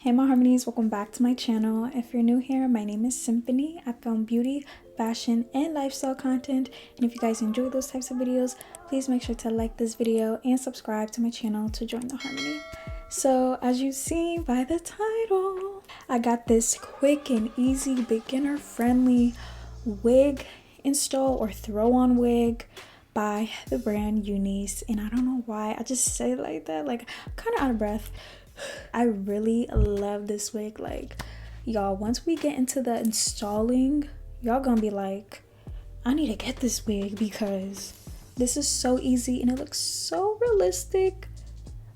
Hey my harmonies, welcome back to my channel. If you're new here, my name is Symphony. I film beauty, fashion, and lifestyle content. And if you guys enjoy those types of videos, please make sure to like this video and subscribe to my channel to join the harmony. So as you see by the title, I got this quick and easy beginner friendly wig install or throw on wig by the brand Unice. And I don't know why I just say it like that, like I'm kind of out of breath. I really love this wig. Like, y'all, once we get into the installing, y'all gonna be like, I need to get this wig because this is so easy and it looks so realistic.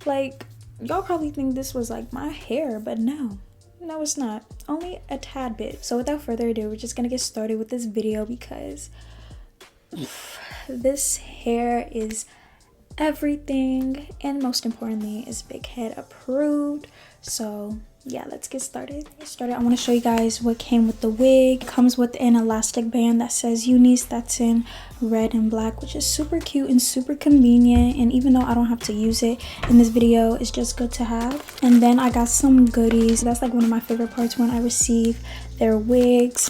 Like, y'all probably think this was like my hair, but no, it's not. Only a tad bit. So without further ado, we're just gonna get started with this video because this hair is everything, and most importantly is big head approved. So yeah, let's get started. I want to show you guys what came with the wig. It comes with an elastic band that says Unice, that's in red and black, which is super cute and super convenient. And even though I don't have to use it in this video, it's just good to have. And then I got some goodies. That's like one of my favorite parts when I receive their wigs.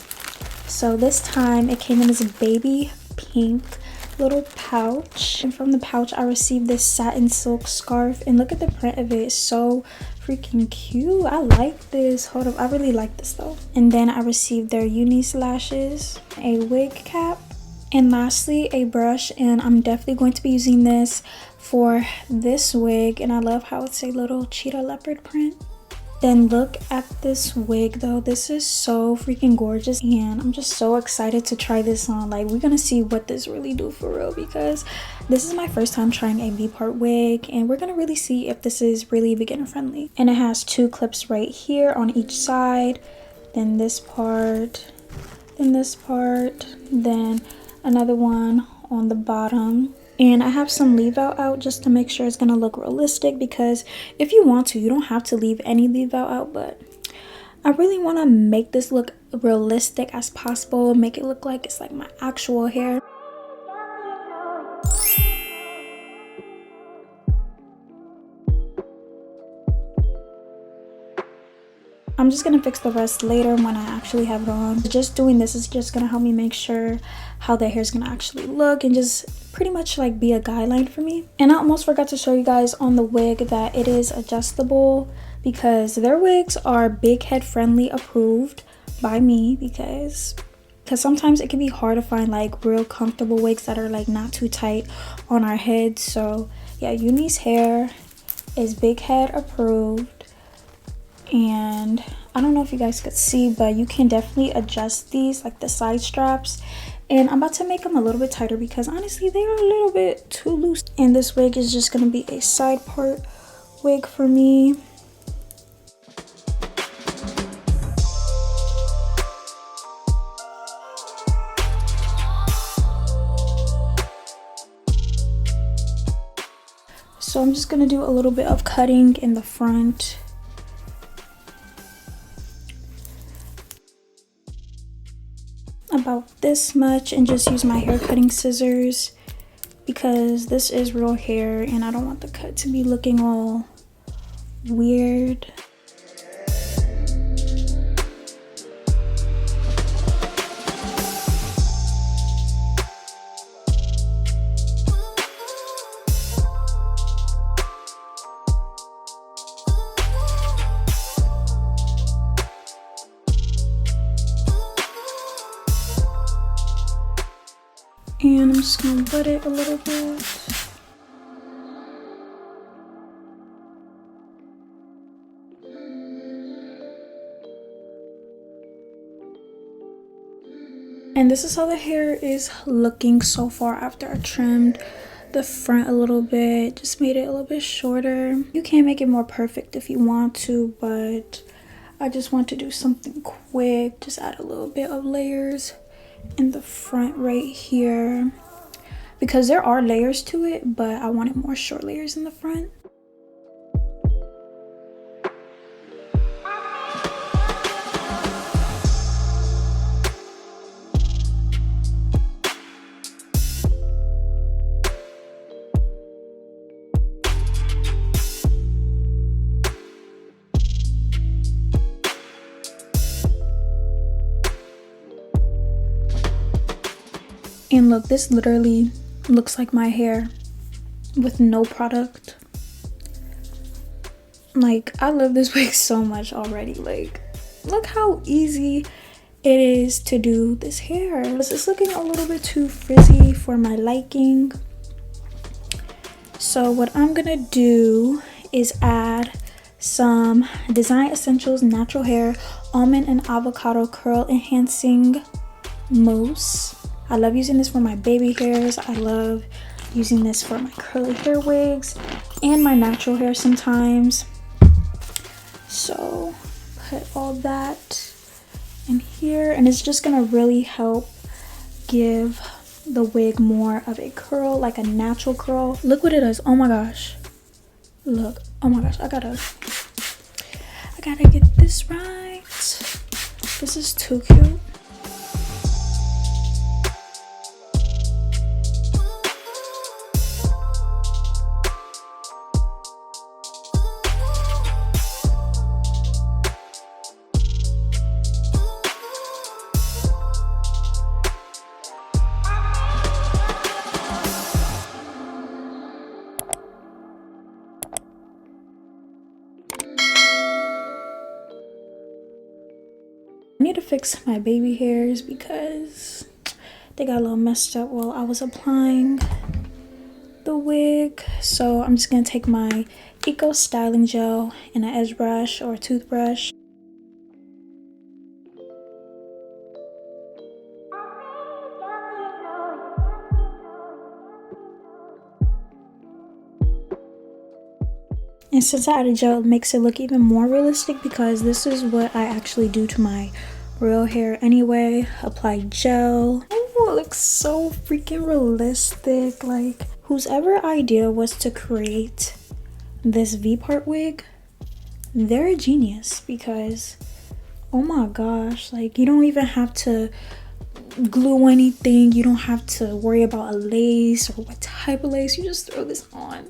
So this time it came in this baby pink little pouch, and from the pouch I received this satin silk scarf, and look at the print of it. It's so freaking cute. I like this. Hold up, I really like this though. And then I received their Unice lashes, a wig cap, and lastly a brush. And I'm definitely going to be using this for this wig, and I love how it's a little cheetah leopard print. Then look at this wig though. This is so freaking gorgeous, and I'm just so excited to try this on. Like, we're gonna see what this really do for real, because this is my first time trying a V-part wig, and we're gonna really see if this is really beginner friendly. And it has two clips right here on each side, then this part, then this part, then another one on the bottom. And I have some leave out just to make sure it's gonna look realistic, because if you want to, you don't have to leave any leave out, but I really want to make this look realistic as possible, make it look like it's like my actual hair. I'm just gonna fix the rest later when I actually have it on. Just doing this is just gonna help me make sure how the hair's gonna actually look, and just pretty much like be a guideline for me. And I almost forgot to show you guys on the wig that it is adjustable, because their wigs are big head friendly approved by me, because sometimes it can be hard to find like real comfortable wigs that are like not too tight on our heads. So yeah, Unice hair is big head approved. And I don't know if you guys could see, but you can definitely adjust these, like the side straps. And I'm about to make them a little bit tighter because honestly they are a little bit too loose. And this wig is just going to be a side part wig for me. So I'm just going to do a little bit of cutting in the front. About this much, and just use my hair cutting scissors because this is real hair and I don't want the cut to be looking all weird. And I'm just gonna butt it a little bit. And this is how the hair is looking so far after I trimmed the front a little bit, just made it a little bit shorter. You can make it more perfect if you want to, but I just want to do something quick, just add a little bit of layers in the front right here, because there are layers to it, but I wanted more short layers in the front. And look, this literally looks like my hair with no product. Like, I love this wig so much already. Like, look how easy it is to do this hair. This is looking a little bit too frizzy for my liking. So what I'm gonna do is add some Design Essentials Natural Hair Almond and Avocado Curl Enhancing Mousse. I love using this for my baby hairs. I love using this for my curly hair wigs and my natural hair sometimes. So put all that in here, and it's just gonna really help give the wig more of a curl, like a natural curl. Look what it does. Oh my gosh, look. Oh my gosh, I gotta get this right. This is too cute. I need to fix my baby hairs because they got a little messed up while I was applying the wig. So I'm just gonna take my Eco Styling Gel and an edge brush or a toothbrush. And since I added gel, it makes it look even more realistic because this is what I actually do to my real hair anyway. Apply gel. Oh, it looks so freaking realistic. Like, whosever idea was to create this V-part wig, they're a genius because, oh my gosh, like, you don't even have to glue anything. You don't have to worry about a lace or what type of lace. You just throw this on.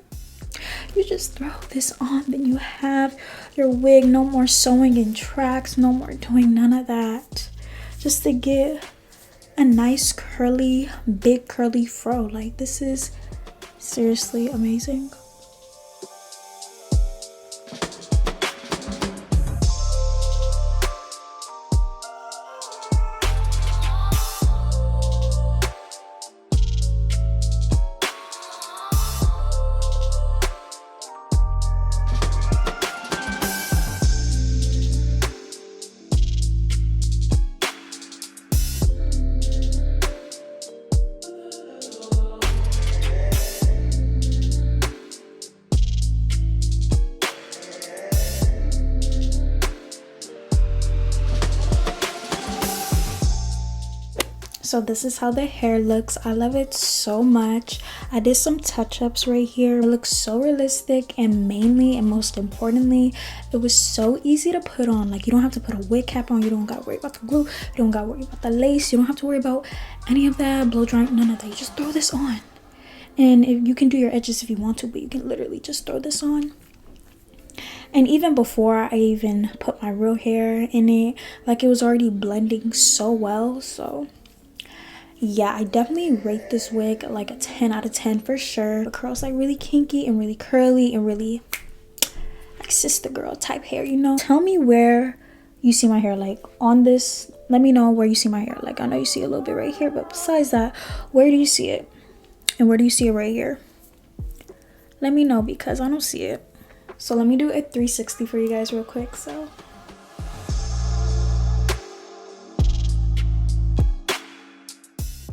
You just throw this on, then you have your wig. No more sewing in tracks, no more doing none of that, just to get a nice curly, big curly fro. Like, this is seriously amazing. So this is how the hair looks. I love it so much. I did some touch-ups right here. It looks so realistic, and mainly and most importantly, it was so easy to put on. Like, you don't have to put a wig cap on. You don't gotta worry about the glue. You don't gotta worry about the lace. You don't have to worry about any of that, blow drying, none of that. You just throw this on. And if you can do your edges if you want to, but you can literally just throw this on. And even before I even put my real hair in it, like, it was already blending so well. So yeah, I definitely rate this wig like a 10 out of 10 for sure. The curls like really kinky and really curly and really like sister girl type hair, you know. Tell me where you see my hair, like on this. Let me know where you see my hair. Like, I know you see a little bit right here, but besides that, where do you see it? And where do you see it right here? Let me know because I don't see it. So let me do a 360 for you guys real quick. So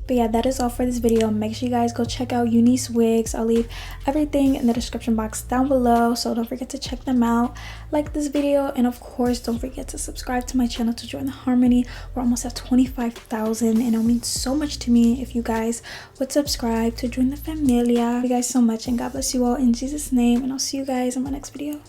but yeah, that is all for this video. Make sure you guys go check out Unice Wigs. I'll leave everything in the description box down below, so don't forget to check them out. Like this video, and of course don't forget to subscribe to my channel to join the harmony. We're almost at 25,000, and it means so much to me if you guys would subscribe to join the familia. Thank you guys so much, and God bless you all in Jesus' name, and I'll see you guys in my next video.